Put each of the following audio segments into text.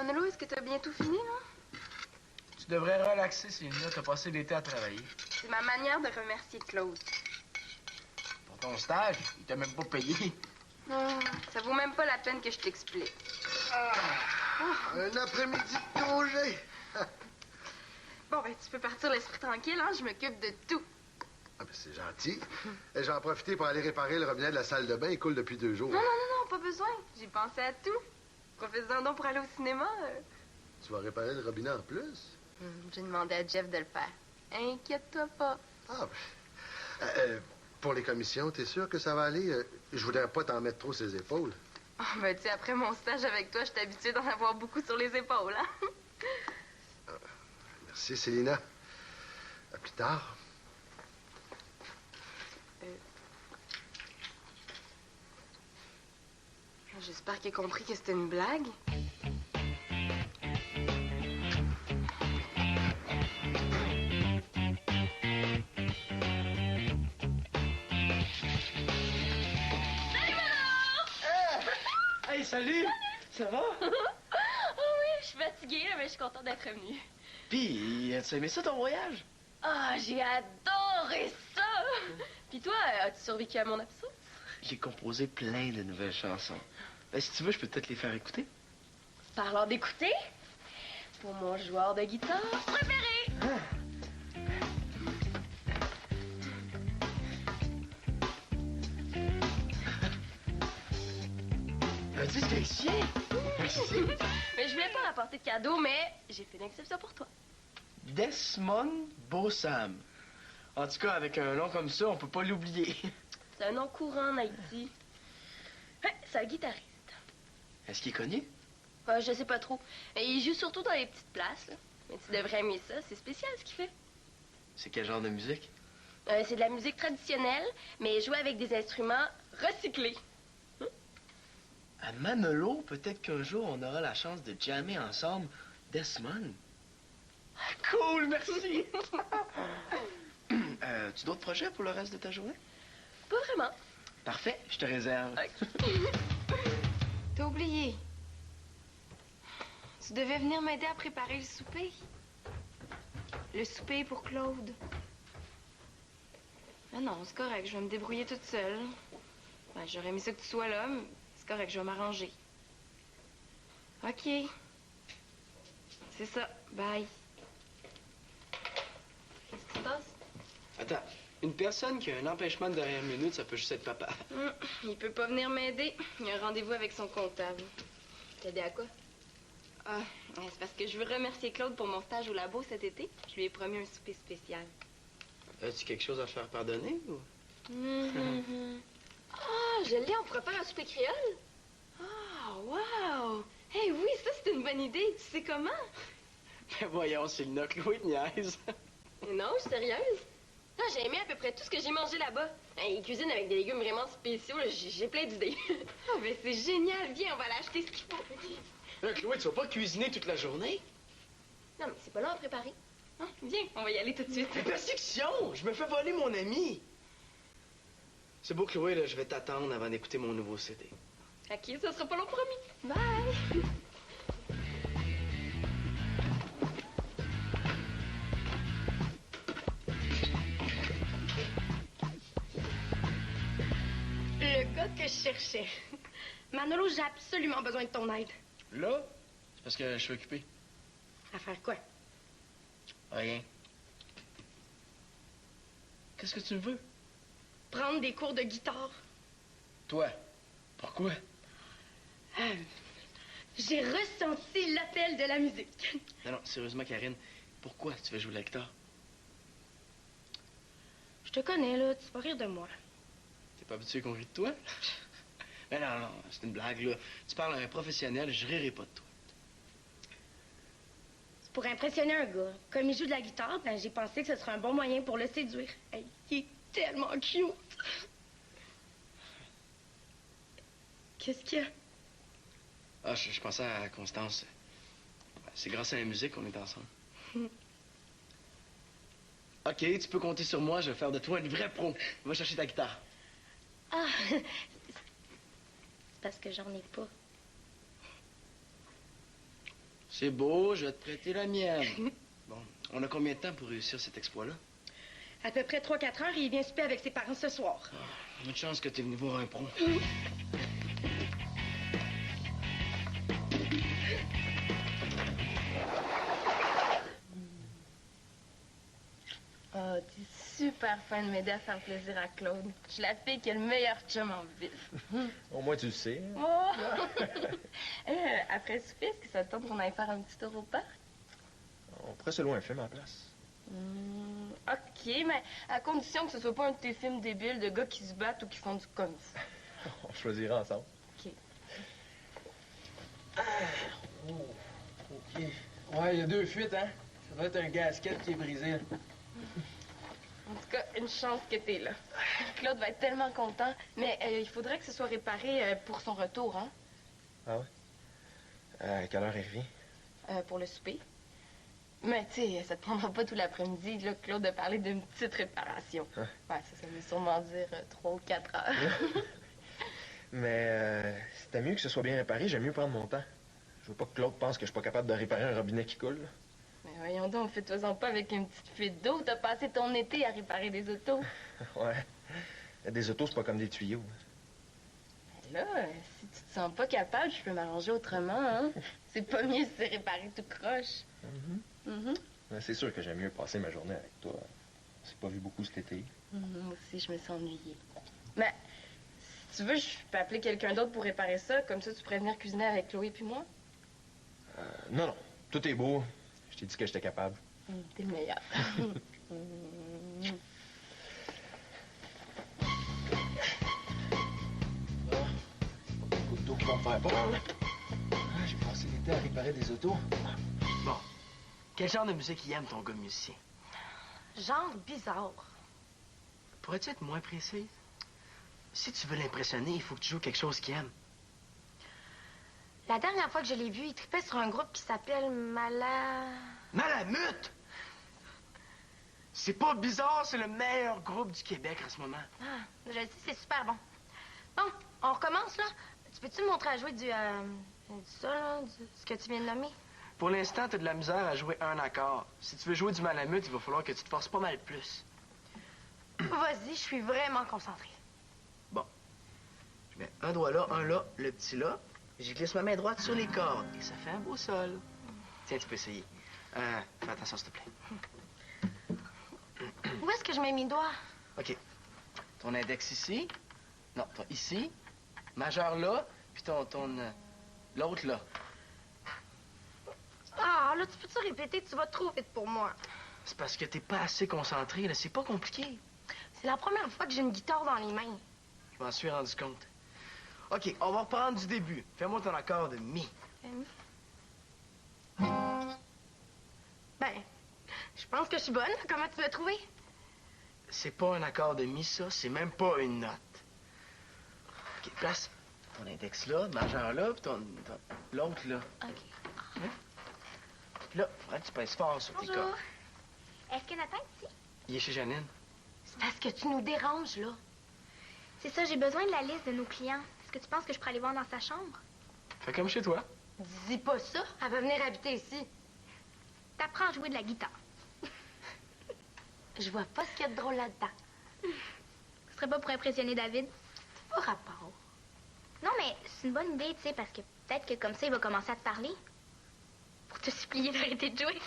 Manolo, est-ce que t'as bientôt fini, là? Tu devrais relaxer, Célina. T'as passé l'été à travailler. C'est ma manière de remercier Claude. Pour ton stage, il t'a même pas payé. Non, ça vaut même pas la peine que je t'explique. Un après-midi de congé. Bon, ben, tu peux partir l'esprit tranquille, hein? Je m'occupe de tout. Ah, ben c'est gentil. Et j'en ai profité pour aller réparer le robinet de la salle de bain. Il coule depuis 2 jours. Non, pas besoin. J'ai pensé à tout. Profite-en donc pour aller au cinéma. Tu vas réparer le robinet en plus? J'ai demandé à Jeff de le faire. Inquiète-toi pas. Ah, ben... pour les commissions, t'es sûr que ça va aller? Je voudrais pas t'en mettre trop sur les épaules. Oh, ben, tu sais, après mon stage avec toi, je suis habituée d'en avoir beaucoup sur les épaules, hein? Merci, Célina. À plus tard. J'espère qu'il a compris que c'était une blague. Hey, salut! Ça va? Oh oui, je suis fatiguée, là, mais je suis contente d'être revenue. Pis, as-tu aimé ça ton voyage? Ah, j'ai adoré ça! Puis toi, as-tu survécu à mon absence? J'ai composé plein de nouvelles chansons. Ben, si tu veux, je peux peut-être les faire écouter. Parlant d'écouter, pour mon joueur de guitare préféré! Un disque haïtien? Merci. Mais je voulais pas apporter de cadeau, mais j'ai fait une exception pour toi. Desmond Bossam. En tout cas, avec un nom comme ça, on peut pas l'oublier. C'est un nom courant en Haïti. Ouais, c'est un guitariste. Est-ce qu'il est connu? Je sais pas trop. Mais il joue surtout dans les petites places, là. Mais tu devrais aimer ça, c'est spécial ce qu'il fait. C'est quel genre de musique? C'est de la musique traditionnelle, mais jouée avec des instruments recyclés. À Manolo, peut-être qu'un jour, on aura la chance de jammer ensemble Desmond. Cool, merci! As-tu d'autres projets pour le reste de ta journée? Pas vraiment. Parfait, je te réserve. T'as oublié. Tu devais venir m'aider à préparer le souper. Le souper pour Claude. Ah non, c'est correct, je vais me débrouiller toute seule. Ben, j'aurais aimé ça que tu sois là, mais c'est correct, je vais m'arranger. OK. C'est ça. Bye. Qu'est-ce qui se passe? Attends, une personne qui a un empêchement de dernière minute, ça peut juste être papa. Il peut pas venir m'aider. Il a un rendez-vous avec son comptable. T'aider à quoi? Ah, c'est parce que je veux remercier Claude pour mon stage au labo cet été. Je lui ai promis un souper spécial. As-tu quelque chose à te faire pardonner ou? Ah, je l'ai, on pourrait faire un souper créole. Ah, wow! Hey, oui, ça, c'est une bonne idée. Tu sais comment? Ben voyons, c'est le knock Louis de niaise. Mais non, je suis sérieuse. Ah, j'ai aimé à peu près tout ce que j'ai mangé là-bas. Ils cuisinent avec des légumes vraiment spéciaux. J'ai plein d'idées. Ah, ben c'est génial. Viens, on va aller acheter ce qu'il faut. Là, Chloé, tu vas pas cuisiner toute la journée? Non, mais c'est pas long à préparer. Ah, viens, on va y aller tout de suite. Mais persécution! Je me fais voler mon ami! C'est beau, Chloé, là, je vais t'attendre avant d'écouter mon nouveau CD. OK, ça sera pas long, promis. Bye! Le gars que je cherchais. Manolo, j'ai absolument besoin de ton aide. Là, c'est parce que je suis occupé. À faire quoi? Rien. Qu'est-ce que tu veux? Prendre des cours de guitare. Toi? Pourquoi? J'ai ressenti l'appel de la musique. Non, sérieusement, Karine, pourquoi tu veux jouer la guitare? Je te connais, là. Tu vas rire de moi. T'es pas habitué qu'on rit de toi? Mais non, c'est une blague, là. Tu parles à un professionnel, je rirai pas de toi. C'est pour impressionner un gars. Comme il joue de la guitare, ben, j'ai pensé que ce serait un bon moyen pour le séduire. Hey, il est tellement cute. Qu'est-ce qu'il y a? Ah, je pensais à Constance. C'est grâce à la musique qu'on est ensemble. OK, tu peux compter sur moi, je vais faire de toi une vraie pro. Va chercher ta guitare. Ah, c'est parce que j'en ai pas. C'est beau, je vais te prêter la mienne. Bon, on a combien de temps pour réussir cet exploit-là? À peu près 3-4 heures et il vient souper avec ses parents ce soir. Une chance que t'es venu voir un pro. Oh, t'es super fin de m'aider à faire plaisir à Claude. Je suis la fille qui a le meilleur chum en ville. Au moins, tu le sais. Oh! Après le souper, est-ce que ça te tente qu'on aille faire un petit tour au parc? On pourrait se louer un film en place. OK, mais à condition que ce soit pas un de tes films débiles de gars qui se battent ou qui font du kung-fu. On choisira ensemble. OK. OK. Ouais, il y a 2 fuites, hein? Ça doit être un gasket qui est brisé. En tout cas, une chance que t'es là. Claude va être tellement content, mais il faudrait que ce soit réparé pour son retour, hein? Ah ouais? À quelle heure il revient? Pour le souper. Mais tu sais, ça te prendra pas tout l'après-midi, là, Claude, de parler d'une petite réparation. Hein? Ouais, ça veut sûrement dire 3 ou 4 heures. Mais c'était mieux que ce soit bien réparé, j'aime mieux prendre mon temps. Je veux pas que Claude pense que je suis pas capable de réparer un robinet qui coule. Mais voyons donc, fais-toi-en pas avec une petite fuite d'eau. T'as passé ton été à réparer des autos. Ouais. Des autos, c'est pas comme des tuyaux. Mais là, si tu te sens pas capable, je peux m'arranger autrement, hein? C'est pas mieux si c'est réparé tout croche. Mais c'est sûr que j'aime mieux passer ma journée avec toi. On s'est pas vu beaucoup cet été. Moi aussi, je me sens ennuyée. Mais si tu veux, je peux appeler quelqu'un d'autre pour réparer ça. Comme ça, tu pourrais venir cuisiner avec Chloé puis moi. Non, tout est beau. Je t'ai dit que j'étais capable. T'es le meilleur. Beaucoup d'eau qui vont me faire peur, là. J'ai passé l'été à réparer des autos. Bon. Quel genre de musique il aime, ton gars musicien? Genre bizarre. Pourrais-tu être moins précise? Si tu veux l'impressionner, il faut que tu joues quelque chose qu'il aime. La dernière fois que je l'ai vu, il tripait sur un groupe qui s'appelle Malamute! C'est pas bizarre, c'est le meilleur groupe du Québec en ce moment. Ah, je le sais, c'est super bon. Bon, on recommence, là. Tu peux-tu me montrer à jouer du ça, là, ce que tu viens de nommer? Pour l'instant, t'as de la misère à jouer un accord. Si tu veux jouer du Malamute, il va falloir que tu te forces pas mal plus. Vas-y, je suis vraiment concentrée. Bon. Je mets un doigt là, un là, le petit là. J'y glisse ma main droite sur les cordes. Et ça fait un beau sol. Tiens, tu peux essayer. Fais attention, s'il te plaît. Où est-ce que je mets mes doigts? OK. Ton index ici. Non, ton ici. Majeur là. Puis l'autre là. Ah, là, tu peux-tu répéter? Tu vas trop vite pour moi. C'est parce que t'es pas assez concentré, là. C'est pas compliqué. C'est la première fois que j'ai une guitare dans les mains. Je m'en suis rendu compte. OK, on va reprendre du début. Fais-moi ton accord de mi. Ben, je pense que je suis bonne. Comment tu l'as trouvé? C'est pas un accord de mi, ça. C'est même pas une note. OK, place ton index là, majeur là, puis l'autre là. OK. Puis là, faudrait que tu pèses fort sur tes Bonjour. cordes. Est-ce que Nathan est ici? Il est chez Janine. C'est parce que tu nous déranges, là. C'est ça, j'ai besoin de la liste de nos clients. Est-ce que tu penses que je pourrais aller voir dans sa chambre? Fais comme chez toi. Dis pas ça. Elle va venir habiter ici. T'apprends à jouer de la guitare. Je vois pas ce qu'il y a de drôle là-dedans. Ce serait pas pour impressionner David? Pas rapport. Non, mais c'est une bonne idée, tu sais, parce que peut-être que comme ça, il va commencer à te parler. Pour te supplier d'arrêter de jouer.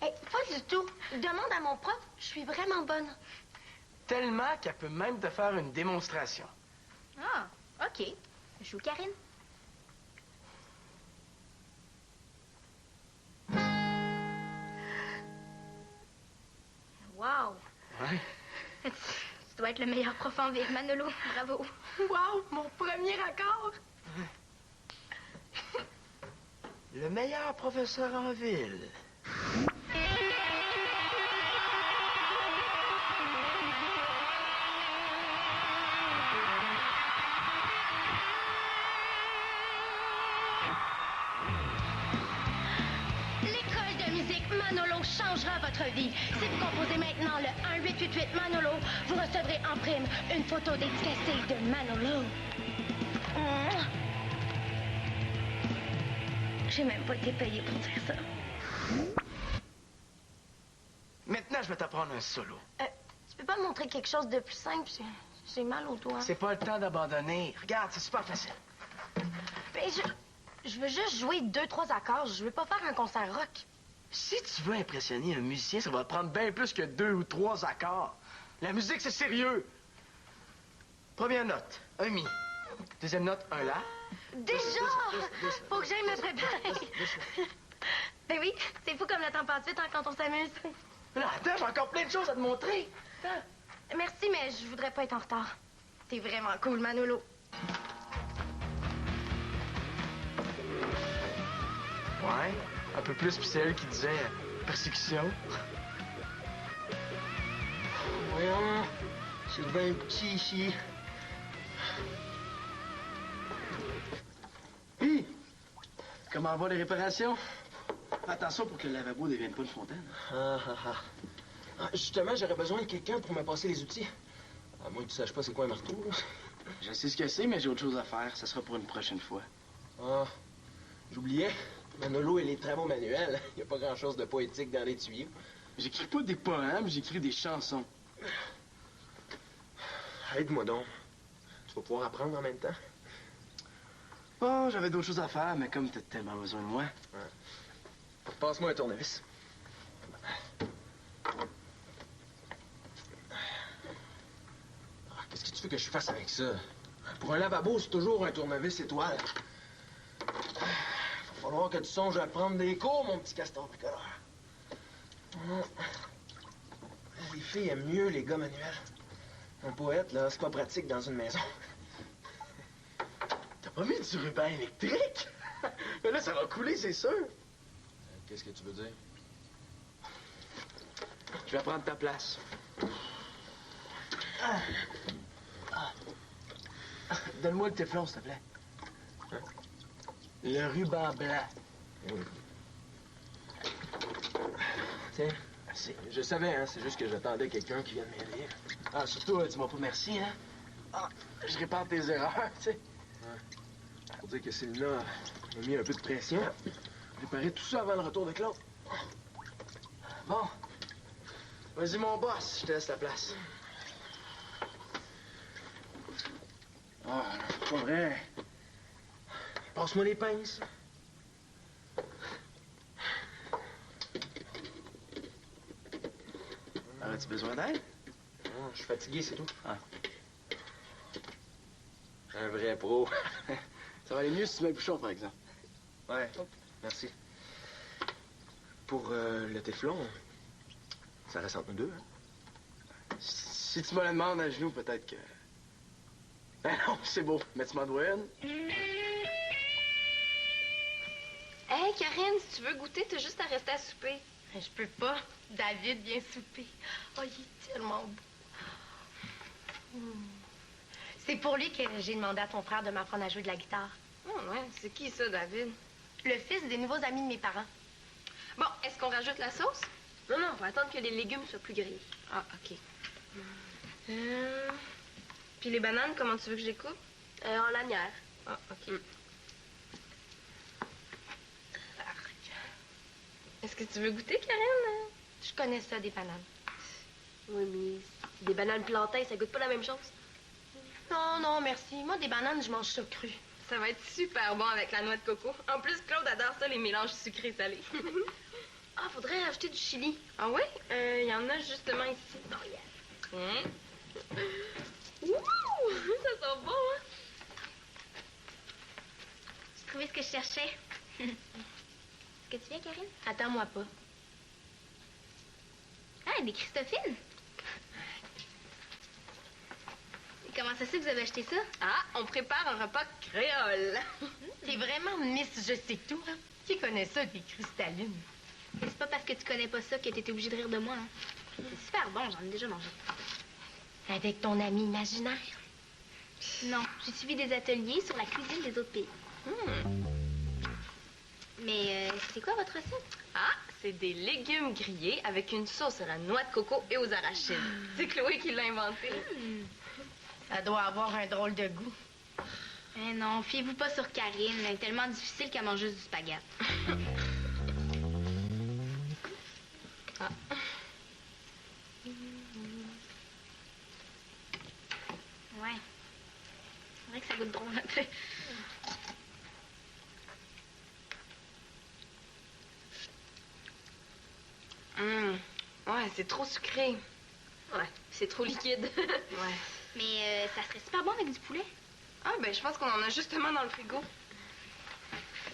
Hey, pas du tout. Demande à mon prof. Je suis vraiment bonne. Tellement qu'elle peut même te faire une démonstration. Ah, OK. Je joue Karine. Wow. Ouais. Tu dois être le meilleur prof en ville, Manolo. Bravo. Wow, mon premier accord. Le meilleur professeur en ville. L'école de musique Manolo changera votre vie. Si vous composez maintenant le 1-888 Manolo, vous recevrez en prime une photo dédicacée de Manolo. J'ai même pas été payée pour dire ça. Maintenant, je vais t'apprendre un solo. Tu peux pas me montrer quelque chose de plus simple? J'ai mal au doigt. C'est pas le temps d'abandonner. Regarde, c'est super facile. Ben, je veux juste jouer 2-3 accords. Je veux pas faire un concert rock. Si tu veux impressionner un musicien, ça va te prendre bien plus que 2 ou 3 accords. La musique, c'est sérieux. Première note, un mi. Deuxième note, un la. Déjà! Faut que j'aille me préparer. Ben oui, c'est fou comme le temps passe vite hein, quand on s'amuse. Là, attends, j'ai encore plein de choses à te montrer. Attends. Merci, mais je voudrais pas être en retard. T'es vraiment cool, Manolo. Ouais, un peu plus, puis c'est elle qui disait persécution. Voyons, c'est bien petit ici. Hi! Comment vont les réparations? Attention pour que le lavabo ne devienne pas une fontaine. Justement, j'aurais besoin de quelqu'un pour me passer les outils. À moins que tu saches pas c'est quoi un marteau, là. Je sais ce que c'est, mais j'ai autre chose à faire. Ça sera pour une prochaine fois. Ah, j'oubliais. Manolo et les travaux manuels. Il n'y a pas grand-chose de poétique dans les tuyaux. J'écris pas des poèmes, j'écris des chansons. Aide-moi donc. Tu vas pouvoir apprendre en même temps. Bon, j'avais d'autres choses à faire, mais comme t'as tellement besoin de moi. Passe-moi un tournevis. Qu'est-ce que tu veux que je fasse avec ça? Pour un lavabo, c'est toujours un tournevis étoile. Va falloir que tu songes à prendre des cours, mon petit castor bricoleur. Les filles aiment mieux les gars manuels. Un poète, là, c'est pas pratique dans une maison. T'as pas mis du ruban électrique? Mais là, ça va couler, c'est sûr. Qu'est-ce que tu veux dire? Je vais prendre ta place. Donne-moi le téflon, s'il te plaît. Le ruban blanc. Tiens. Merci. Je savais, hein, c'est juste que j'attendais quelqu'un qui vienne m'aider. Ah, surtout, dis-moi pas merci, hein? Ah, je répare tes erreurs, tu sais. Pour dire que Célina m'a mis un peu de pression. Réparer tout ça avant le retour de Claude. Bon. Vas-y, mon boss, je te laisse la place. Ah, pas vrai. Passe-moi les pinces. As-tu besoin d'aide? Non, je suis fatigué, c'est tout. Ah. Un vrai pro. Ça va aller mieux si tu mets le bouchon, par exemple. Ouais, merci. Pour le téflon, ça reste entre nous deux, hein? Si tu me la demandes à genoux, peut-être que... Ben non, c'est beau. Mais tu m'en dois une. Hey, Karine, si tu veux goûter, t'as juste à rester à souper. Je peux pas. David vient souper. Oh, il est tellement beau. C'est pour lui que j'ai demandé à ton frère de m'apprendre à jouer de la guitare. Oh, ouais, c'est qui ça, David? Le fils des nouveaux amis de mes parents. Bon, est-ce qu'on rajoute la sauce? Non, non, on va attendre que les légumes soient plus grillés. Ah, OK. Puis les bananes, comment tu veux que je les coupe? En lanière. Ah, OK. Est-ce que tu veux goûter, Karine? Je connais ça, des bananes. Oui, mais des bananes plantains, ça goûte pas la même chose. Non, non, merci. Moi, des bananes, je mange ça cru. Ça va être super bon avec la noix de coco. En plus, Claude adore ça, les mélanges sucrés-salés. Ah, faudrait rajouter du chili. Ah ouais? Il y en a justement ici. Oh, yeah. Ouh! Ça sent bon, hein? J'ai trouvé ce que je cherchais. Est-ce que tu viens, Karine? Attends-moi pas. Ah, des Christophines! Et comment ça se fait que vous avez acheté ça? Ah, on prépare un repas créole. T'es vraiment Miss Je sais tout, hein? Qui connaît ça, des cristallines? Et c'est pas parce que tu connais pas ça que t'étais obligé de rire de moi, hein. C'est super bon, j'en ai déjà mangé. Avec ton ami imaginaire? Non, j'ai suivi des ateliers sur la cuisine des autres pays. Mais c'est quoi votre recette? Ah, c'est des légumes grillés avec une sauce à la noix de coco et aux arachides. C'est Chloé qui l'a inventé. Ça doit avoir un drôle de goût. Eh non, fiez-vous pas sur Karine. Elle est tellement difficile qu'elle mange juste du spaghetti. Ah. Ouais. C'est vrai que ça goûte drôle un peu. Ouais, c'est trop sucré. Ouais, c'est trop liquide. Ouais. Mais ça serait super bon avec du poulet. Ah, ben, je pense qu'on en a justement dans le frigo.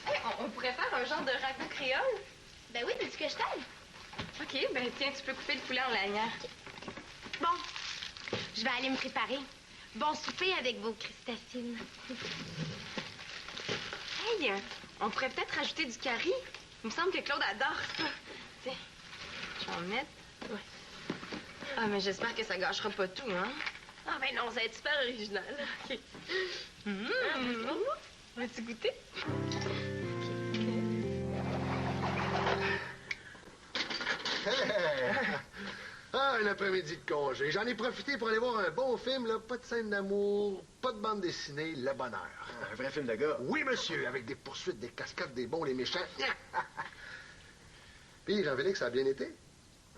Hey, on pourrait faire un genre de ragoût créole? Ben oui, veux-tu que je t'aide? OK, ben, tiens, tu peux couper le poulet en lanière. Bon, je vais aller me préparer. Bon souper avec vos crustacines. Hey, on pourrait peut-être rajouter du curry. Il me semble que Claude adore ça. Tiens, je vais en mettre. Ouais. Ah, mais j'espère que ça gâchera pas tout, hein? Ah ben non, ça va être super original. OK. Veux-tu goûter? Ah, un après-midi de congé. J'en ai profité pour aller voir un bon film, là. Pas de scène d'amour, pas de bande dessinée, le bonheur. Un vrai film de gars. Oui, monsieur, avec des poursuites, des cascades, des bons, les méchants. Puis, Jean-Félix, ça a bien été?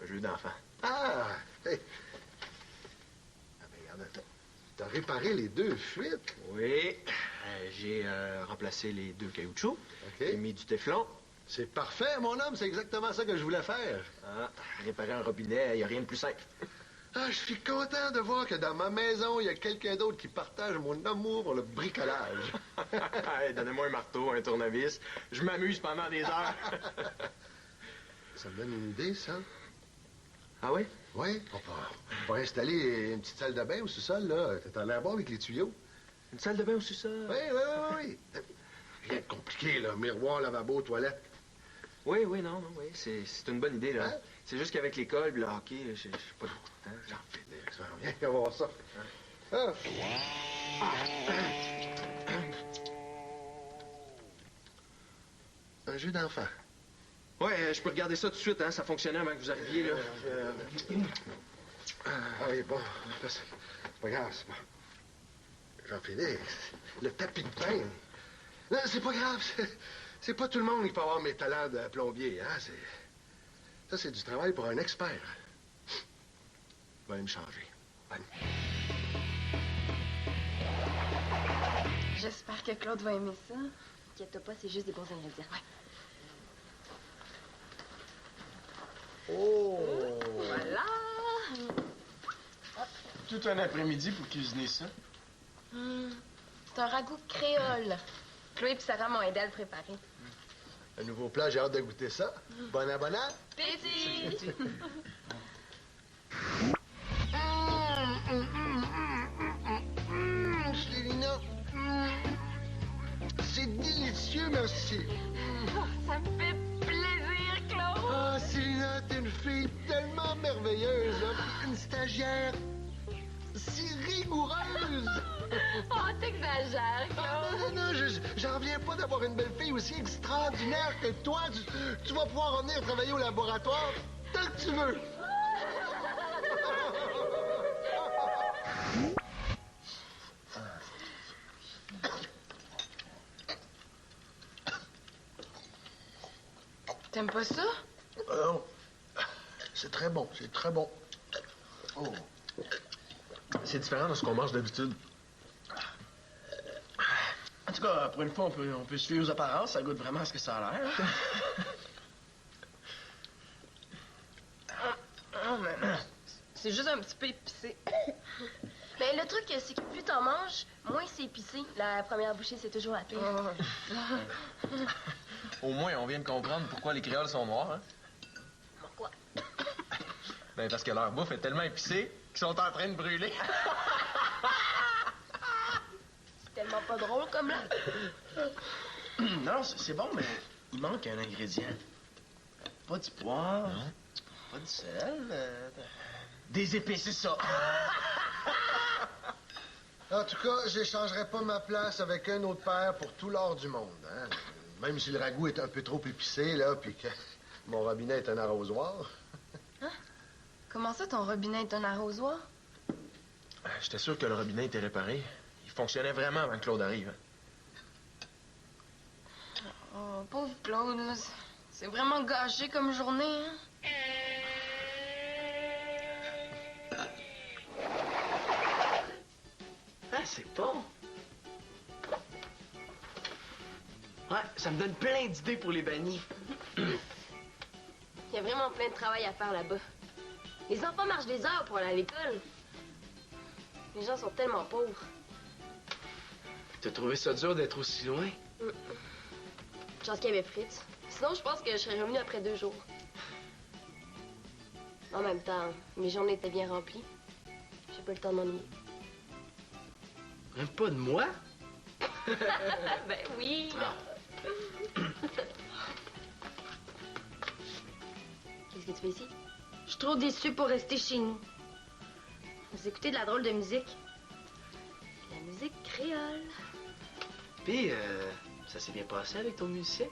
Un jeu d'enfant. Ah! Hey. Ah, ben, regarde, t'as réparé les 2 fuites. Oui. J'ai remplacé les 2 caoutchoucs. OK. J'ai mis du téflon. C'est parfait, mon homme. C'est exactement ça que je voulais faire. Ah, réparer un robinet, il n'y a rien de plus simple. Ah, je suis content de voir que dans ma maison, il y a quelqu'un d'autre qui partage mon amour pour le bricolage. Hey, donnez-moi un marteau, un tournevis. Je m'amuse pendant des heures. Ça me donne une idée, ça. Ah oui? Oui, on peut installer une petite salle de bain au sous-sol, là. T'as l'air bon avec les tuyaux. Une salle de bain au sous-sol? Oui. Rien de compliqué, là. Miroir, lavabo, toilette. Oui, non, oui. C'est une bonne idée, là. Hein? C'est juste qu'avec l'école, le hockey, j'ai pas beaucoup de temps. Jean-Félix, viens voir ça. Ah. Un jeu d'enfant. Ouais, je peux regarder ça tout de suite, hein. Ça fonctionnait avant que vous arriviez, là. Ah oui, bon. C'est pas grave, c'est pas... Jean-Félix, le tapis de pain. Non, c'est pas grave. C'est pas tout le monde qui peut avoir mes talents de plombier, hein. Ça, c'est du travail pour un expert. Je vais aller me changer. Bonne. J'espère que Claude va aimer ça. Inquiète-toi pas, c'est juste des bons ingrédients. Oh! Voilà! Tout un après-midi pour cuisiner ça. C'est un ragoût créole. Chloé et Sarah m'ont aidé à le préparer. Un nouveau plat, j'ai hâte de goûter ça. Bon abonnat. Pétit! Célina. C'est délicieux, merci. Ça me fait plaisir, Claude! Ah, Célina, t'es une fille tellement merveilleuse, hein. Une stagiaire si rigoureuse. Oh, t'exagères, Claude. Non, j'en reviens pas d'avoir une belle fille aussi extraordinaire que toi. Tu vas pouvoir revenir travailler au laboratoire tant que tu veux. T'aimes pas ça? Non. C'est très bon, c'est très bon. Oh. C'est différent de ce qu'on mange d'habitude. En tout cas, pour une fois, on peut se fier aux apparences. Ça goûte vraiment ce que ça a l'air. Mais c'est juste un petit peu épicé. Mais le truc, c'est que plus t'en manges, moins c'est épicé. La première bouchée, c'est toujours la pire. Au moins, on vient de comprendre pourquoi les créoles sont noirs, hein? Pourquoi? Ben, parce que leur bouffe est tellement épicée qu'ils sont en train de brûler. C'est tellement pas drôle comme là. Non, c'est bon, mais il manque un ingrédient. Pas du poivre. Non. Pas du sel. Des épices, c'est ça. En tout cas, j'échangerai pas ma place avec un autre père pour tout l'or du monde. Hein? Même si le ragoût est un peu trop épicé, là, puis que mon robinet est un arrosoir. Comment ça, ton robinet est un arrosoir? J'étais sûr que le robinet était réparé. Il fonctionnait vraiment avant que Claude arrive. Oh, pauvre Claude, là. C'est vraiment gâché comme journée, hein? Ah, c'est bon. Ouais, ça me donne plein d'idées pour les bannis. Il y a vraiment plein de travail à faire là-bas. Les enfants marchent des heures pour aller à l'école. Les gens sont tellement pauvres. T'as trouvé ça dur d'être aussi loin? Chance qu'il y avait Fritz. Sinon, je pense que je serais revenue après 2 jours. En même temps, mes journées étaient bien remplies. J'ai pas eu le temps de m'ennuyer. Même pas de moi? Ben oui! Qu'est-ce que tu fais ici? Je suis trop déçue pour rester chez nous. Vous écoutez de la drôle de musique. La musique créole. Puis, ça s'est bien passé avec ton musicien?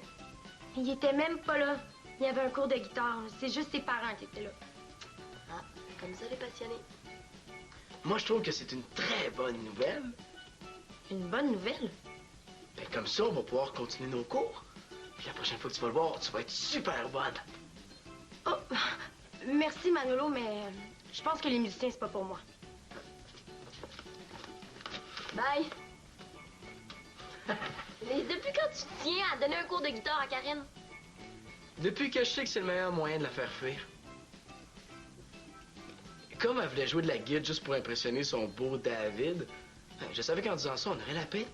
Il était même pas là. Il y avait un cours de guitare. C'est juste ses parents qui étaient là. Ah, comme ça, les passionnés. Moi, je trouve que c'est une très bonne nouvelle. Une bonne nouvelle? Ben, comme ça, on va pouvoir continuer nos cours. Puis la prochaine fois que tu vas le voir, tu vas être super bonne. Oh, merci Manolo, mais je pense que les musiciens, c'est pas pour moi. Bye! Mais depuis quand tu te tiens à donner un cours de guitare à Karine? Depuis que je sais que c'est le meilleur moyen de la faire fuir. Comme elle voulait jouer de la guitare juste pour impressionner son beau David, je savais qu'en disant ça, on aurait la paix.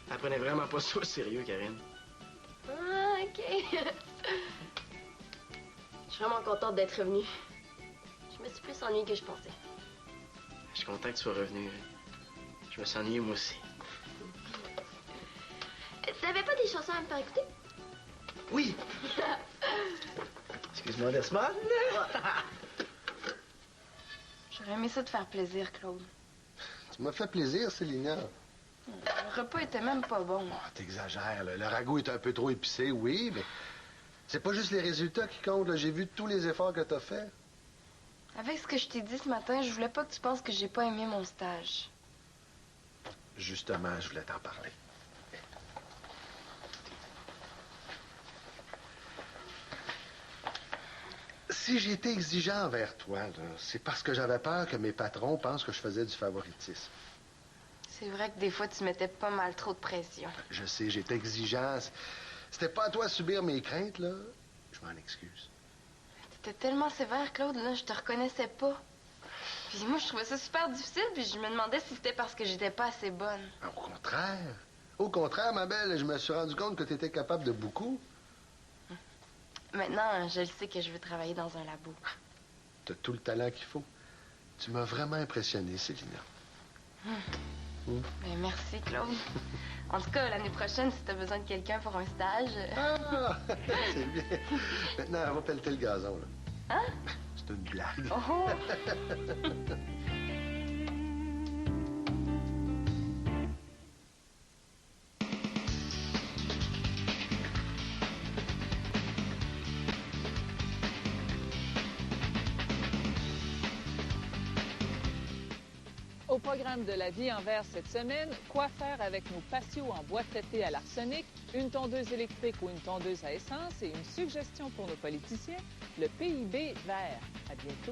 Elle prenait vraiment pas ça au sérieux, Karine. Ah, OK. Je suis vraiment contente d'être revenue. Je me suis plus ennuyée que je pensais. Je suis content que tu sois revenu. Je me suis ennuyé, moi aussi. T'avais pas des chansons à me faire écouter? Oui! Excuse-moi, Desmond. J'aurais aimé ça te faire plaisir, Claude. Tu m'as fait plaisir, Célina. Le repas était même pas bon. Oh, t'exagères, là. Le ragoût est un peu trop épicé, oui, mais c'est pas juste les résultats qui comptent, là. J'ai vu tous les efforts que t'as faits. Avec ce que je t'ai dit ce matin, je voulais pas que tu penses que j'ai pas aimé mon stage. Justement, je voulais t'en parler. Si j'ai été exigeant envers toi, là, c'est parce que j'avais peur que mes patrons pensent que je faisais du favoritisme. C'est vrai que des fois, tu mettais pas mal trop de pression. Je sais, j'étais exigeant. C'était pas à toi de subir mes craintes, là. Je m'en excuse. T'étais tellement sévère, Claude, là, je te reconnaissais pas. Puis moi, je trouvais ça super difficile, puis je me demandais si c'était parce que j'étais pas assez bonne. Au contraire. Au contraire, ma belle, je me suis rendu compte que tu étais capable de beaucoup. Maintenant, je le sais que je veux travailler dans un labo. Tu as tout le talent qu'il faut. Tu m'as vraiment impressionné, Célina. Ben, merci, Claude. En tout cas, l'année prochaine, si t'as besoin de quelqu'un pour un stage... Ah! C'est bien. Maintenant, on va pelleter le gazon, là. Hein? C'est une blague. Oh! Au programme de La Vie en Vert cette semaine, quoi faire avec nos patios en bois traité à l'arsenic, une tondeuse électrique ou une tondeuse à essence et une suggestion pour nos politiciens, le PIB vert. À bientôt.